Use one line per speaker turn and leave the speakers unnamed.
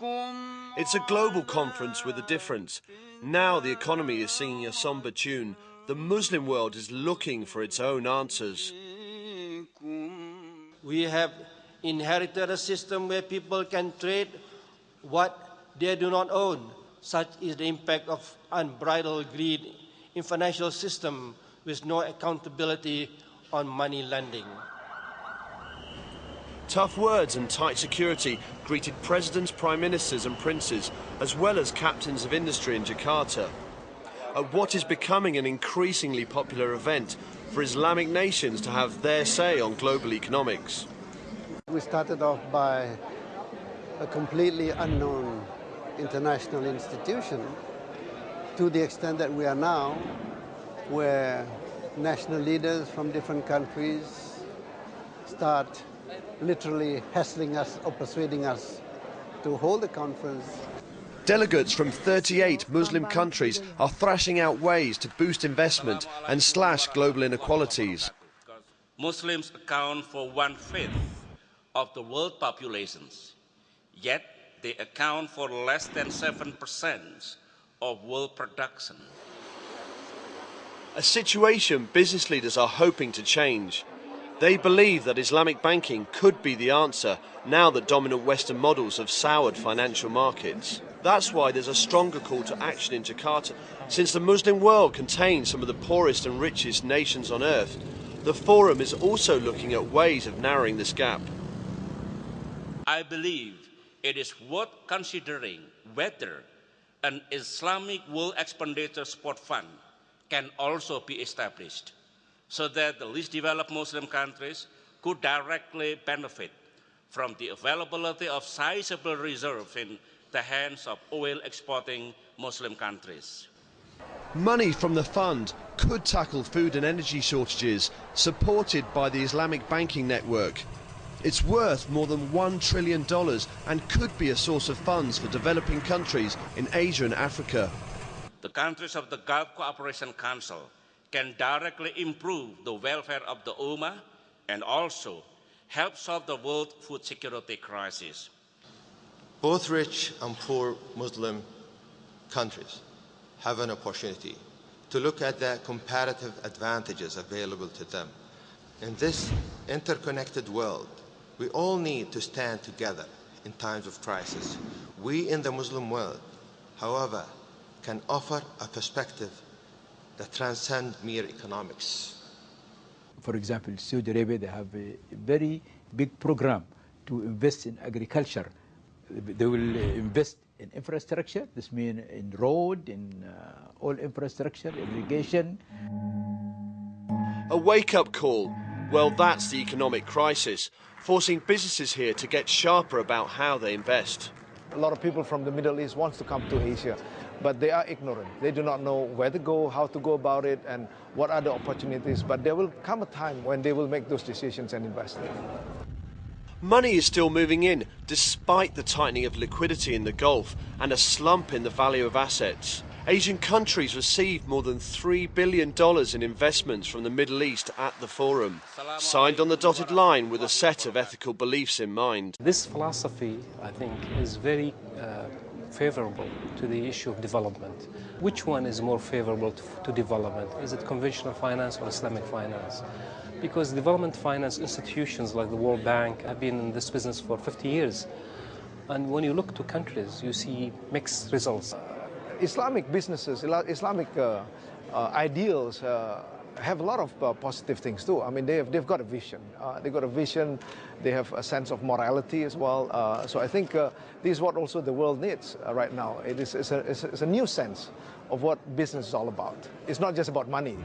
It's a global conference with a difference. Now the economy is singing a somber tune. The Muslim world is looking for its own answers.
We have inherited a system where people can trade what they do not own. Such is the impact of unbridled greed in financial system with no accountability on money lending.
Tough words and tight security greeted presidents, prime ministers and princes, as well as captains of industry in Jakarta, at what is becoming an increasingly popular event for Islamic nations to have their say on global economics.
We started off by a completely unknown international institution to the extent that we are now, where national leaders from different countries start literally hassling us or persuading us to hold a conference.
Delegates from 38 Muslim countries are thrashing out ways to boost investment and slash global inequalities.
Muslims account for 1/5 of the world populations, yet they account for less than 7% of world production.
A situation business leaders are hoping to change. They believe that Islamic banking could be the answer now that dominant Western models have soured financial markets. That's why there's a stronger call to action in Jakarta. Since the Muslim world contains some of the poorest and richest nations on earth, the forum is also looking at ways of narrowing this gap.
I believe it is worth considering whether an Islamic World Expenditure Support Fund can also be established, so that the least developed Muslim countries could directly benefit from the availability of sizable reserves in the hands of oil-exporting Muslim countries.
Money from the fund could tackle food and energy shortages, supported by the Islamic banking network. It's worth more than $1 trillion and could be a source of funds for developing countries in Asia and Africa.
The countries of the Gulf Cooperation Council can directly improve the welfare of the Ummah and also help solve the world food security crisis.
Both rich and poor Muslim countries have an opportunity to look at the comparative advantages available to them. In this interconnected world, we all need to stand together in times of crisis. We in the Muslim world, however, can offer a perspective that transcends mere economics.
For example, Saudi Arabia, they have a very big program to invest in agriculture. They will invest in infrastructure, this means in road, in all infrastructure, irrigation.
A wake-up call. Well, that's the economic crisis, forcing businesses here to get sharper about how they invest.
A lot of people from the Middle East want to come to Asia, but they are ignorant. They do not know where to go, how to go about it, and what are the opportunities. But there will come a time when they will make those decisions and invest.
Money is still moving in, despite the tightening of liquidity in the Gulf and a slump in the value of assets. Asian countries received more than $3 billion in investments from the Middle East at the forum, signed on the dotted line with a set of ethical beliefs in mind.
This philosophy, I think, is very favorable to the issue of development. Which one is more favorable to development? Is it conventional finance or Islamic finance? Because development finance institutions like the World Bank have been in this business for 50 years. And when you look to countries, you see mixed results.
Islamic businesses, Islamic ideals have a lot of positive things too. I mean, they've got a vision. They've got a vision. They have a sense of morality as well. So I think this is what also the world needs right now. It's a new sense of what business is all about. It's not just about money.